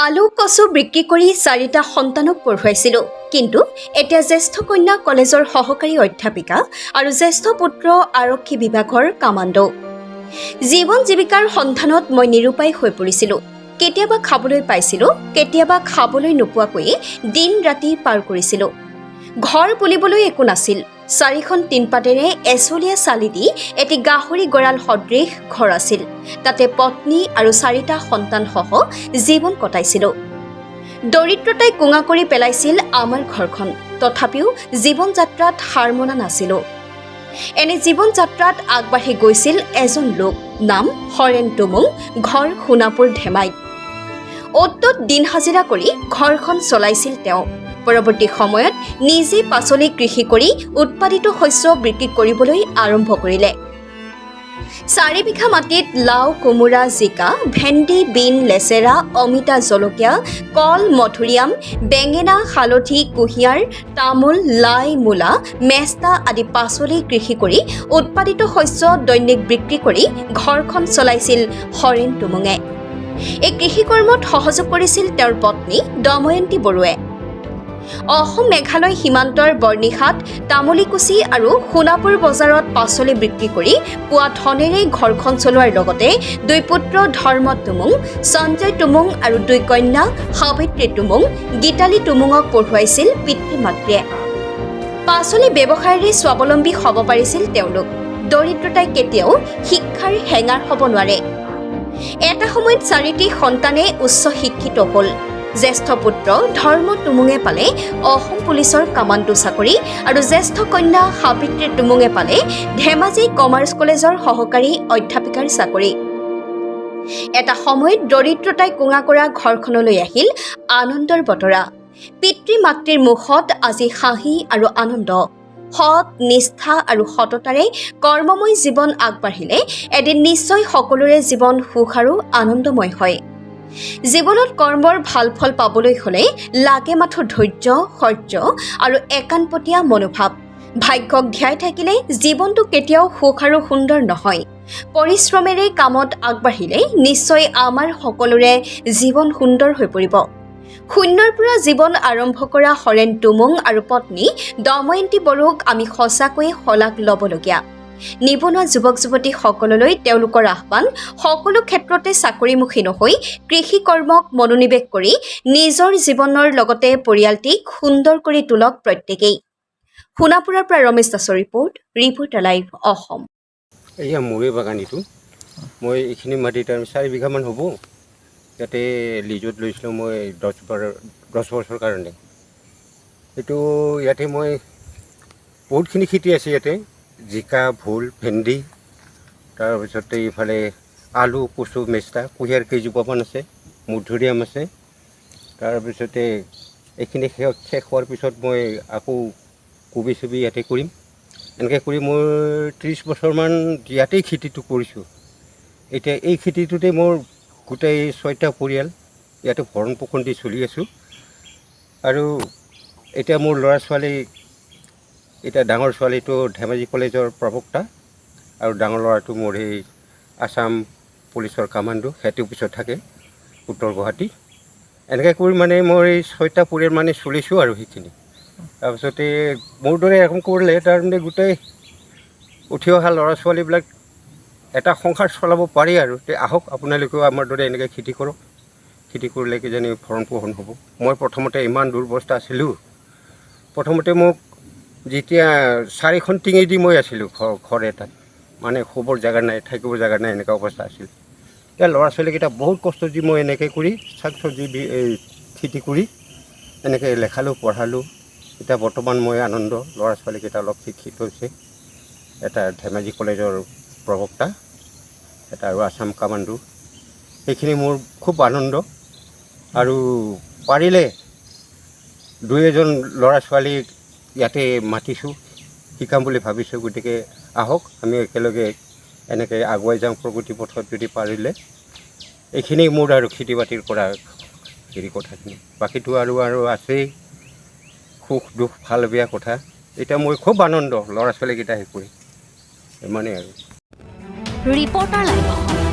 আলু কচু বিক্ৰী কৰি 4টা সন্তানক পঢ়ুৱাইছিলোঁ, কিন্তু এতিয়া জ্যেষ্ঠ কন্যা কলেজৰ সহকাৰী অধ্যাপিকা আৰু জ্যেষ্ঠ পুত্ৰ আৰক্ষী বিভাগৰ কামাণ্ডো। জীৱন জীৱিকাৰ সন্ধানত মই নিৰুপায় হৈ পৰিছিলোঁ। কেতিয়াবা খাবলৈ পাইছিলোঁ, কেতিয়াবা খাবলৈ নোপোৱাকৈয়ে দিন ৰাতি পাৰ কৰিছিলোঁ। ঘৰ বুলিবলৈ একো নাছিল। 4খন টিনপাতেৰে এচলীয়া চালি দি এটি গাহৰি গঁৰাল সদৃশ ঘৰ আছিল। তাতে পত্নী আৰু 4টা সন্তানসহ জীৱন কটাইছিলোঁ। দৰিদ্ৰতাই কোঙা কৰি পেলাইছিল আমাৰ ঘৰখন। তথাপিও জীৱন যাত্ৰাত হাৰ মনা নাছিলোঁ। এনে জীৱন যাত্ৰাত আগবাঢ়ি গৈছিল এজন লোক, নাম হৰেণ টুমুং, ঘৰ সোণাপুৰ ধেমাইত। অ'ত-ত'ত দিন হাজিৰা কৰি ঘৰখন চলাইছিল তেওঁ। পৰৱৰ্তী সময়ত নিজে পাচলি কৃষি কৰি উৎপাদিত শস্য বিক্ৰী কৰিবলৈ আৰম্ভ কৰিলে। 4 বিঘা মাটিত লাও, কোমোৰা, জিকা, ভেন্দি, বিন, লেচেৰা, অমিতা, জলকীয়া, কল, মধুৰিআম, বেঙেনা, হালধি, কুঁহিয়াৰ, তামোল, লাই, মূলা, মেষ্টা আদি পাচলি কৃষি কৰি উৎপাদিত শস্য দৈনিক বিক্ৰী কৰি ঘৰখন চলাইছিল হৰেণ টুমুঙে। এই কৃষিকৰ্মত সহযোগ কৰিছিল তেওঁৰ পত্নী দময়ন্তী বৰুৱে। অসম মেঘালয় সীমান্তৰ বৰ্ণিহাট, তামুলীকুছি আৰু সোণাপুৰ বজাৰত পাচলি বিক্ৰী কৰি পোৱা ধনেৰে ঘৰখন চলোৱাৰ লগতে 2 পুত্ৰ ধৰ্ম টুমুং, সঞ্জয় টুমুং আৰু 2 কন্যা সাবিত্ৰী টুমুং, গীতালী টুমুঙক পঢ়ুৱাইছিল পিতৃ-মাতৃয়ে। পাচলি ব্যৱসায়েৰে স্বাৱলম্বী হ'ব পাৰিছিল তেওঁলোক। দৰিদ্ৰতাই কেতিয়াও শিক্ষাৰ হেঙাৰ হ'ব নোৱাৰে। এটা সময়ত 4টি সন্তানে উচ্চ শিক্ষিত হ'ল। জ্যেষ্ঠ পুত্ৰ ধৰ্ম টুমুঙে পালে অসম পুলিচৰ কামাণ্ডো চাকৰি আৰু জ্যেষ্ঠ কন্যা সাবিত্ৰী টুমুঙে পালে ধেমাজি কমাৰ্চ কলেজৰ সহকাৰী অধ্যাপিকাৰ চাকৰি। এটা সময়ত দৰিদ্ৰতাই কোঙা কৰা ঘৰখনলৈ আহিল আনন্দৰ বতৰা। পিতৃ-মাতৃৰ মুখত আজি হাঁহি আৰু আনন্দ। সৎ, নিষ্ঠা আৰু সততাৰে কৰ্মময় জীৱন আগবাঢ়িলে এদিন নিশ্চয় সকলোৰে জীৱন সুখ আৰু আনন্দময় হয়। জীৱনত কৰ্মৰ ভাল ফল পাবলৈ হ'লে লাগে মাথো ধৈৰ্য, শৌৰ্য আৰু একান্তপতীয়া মনোভাৱ। ভাগ্যক ধ্যাই থাকিলে জীৱনটো কেতিয়াও সুখ আৰু সুন্দৰ নহয়। পৰিশ্ৰমেৰে কামত আগবাঢ়িলে নিশ্চয় আমাৰ সকলোৰে জীৱন সুন্দৰ হৈ পৰিব। শূন্যৰ পৰা জীৱন আৰম্ভ কৰা হৰেণ টুমুং আৰু পত্নী দময়ন্তী বৰুক আমি সঁচাকৈয়ে শলাগ ল'বলগীয়া। নিবনুৱা যুৱক-যুৱতীসকললৈ তেওঁলোকৰ আহ্বান, সকলো ক্ষেত্ৰতে চাকৰিমুখী নহৈ কৃষি কৰ্মক মনোনিৱেশ কৰি নিজৰ জীৱনৰ লগতে পৰিয়ালটিক সুন্দৰ কৰি তোলক প্ৰত্যেকেই। সোণাপুৰৰ পৰা ৰমেশ দাসৰ ৰিপৰ্টাৰ লাইভ অসম। এয়া মোৰে বাগানীটো। মই এইখিনি মাটিত 4 বিঘামান হ'ব। ইয়াতে লিজত লৈছিলোঁ মই 10 বছৰ কাৰণে। এইটো ইয়াতে মই বহুতখিনি খেতি আছে ইয়াতে। জিকা, ভোল, ভেন্দি, তাৰপিছতে ইফালে আলু, কচু, মেষ্টা, কুঁহিয়াৰ কেইজোপামান আছে, মধুৰিআম আছে। তাৰপিছতে এইখিনি শেষ হোৱাৰ পিছত মই আকৌ কবি-চবি ইয়াতে কৰিম। এনেকৈ কৰি মই 30 বছৰমান ইয়াতেই খেতিটো কৰিছোঁ। এতিয়া এই খেতিটোতে মোৰ গোটেই 6টা পৰিয়াল ইয়াতে ভৰণ পোষণ দি চলি আছোঁ। আৰু এতিয়া মোৰ ল'ৰা-ছোৱালী, এতিয়া ডাঙৰ ছোৱালীটো ধেমাজি কলেজৰ প্ৰবক্তা আৰু ডাঙৰ ল'ৰাটো মোৰ এই আছাম পুলিচৰ কামাণ্ডো, সেইটো পিছত থাকে উত্তৰ গুৱাহাটী। এনেকৈ কৰি মানে মই এই 6টা পৰিয়াল মানে চলিছোঁ আৰু সেইখিনি। তাৰপিছতে মোৰ দৰে এখন কৰিলে তাৰমানে গোটেই উঠি অহা ল'ৰা ছোৱালীবিলাক এটা সংসাৰ চলাব পাৰি আৰু। আহক আপোনালোকেও আমাৰ দৰে এনেকৈ খেতি কৰক। খেতি কৰিলে কিজানি ভৰণ পোষণ হ'ব। মই প্ৰথমতে ইমান দুৰ্বস্থা আছিলোঁ। প্ৰথমতে মোক যেতিয়া 4খন টিঙি দি মই আছিলোঁ ঘৰ এটাত, মানে শুবৰ জেগা নাই, থাকিবৰ জেগা নাই, এনেকুৱা অৱস্থা আছিল। এতিয়া ল'ৰা ছোৱালীকেইটা বহুত কষ্ট দি মই এনেকৈ কৰি শাক চব্জি খেতি কৰি এনেকৈ লেখালোঁ, পঢ়ালোঁ। এতিয়া বৰ্তমান মই আনন্দ, ল'ৰা ছোৱালীকেইটা অলপ শিক্ষিত হৈছে। এটা ধেমাজি কলেজৰ প্ৰবক্তা, এটা আৰু আছাম কামাণ্ডো। সেইখিনি মোৰ খুব আনন্দ। আৰু পাৰিলে 2-এজন ল'ৰা ছোৱালীক ইয়াতে মাতিছোঁ, শিকাম বুলি ভাবিছোঁ। গতিকে আহক, আমি একেলগে এনেকৈ আগুৱাই যাওঁ প্ৰগতি পথত যদি পাৰিলে। এইখিনি মোৰ আৰু খেতি বাতিৰ কৰা কথাখিনি। বাকীটো আৰু আছেই সুখ দুখ, ভাল বেয়া কথা। এতিয়া মই খুব আনন্দ ল'ৰা ছোৱালীকেইটা শেষ কৰি, ইমানেই আৰু। Reporter live Assam.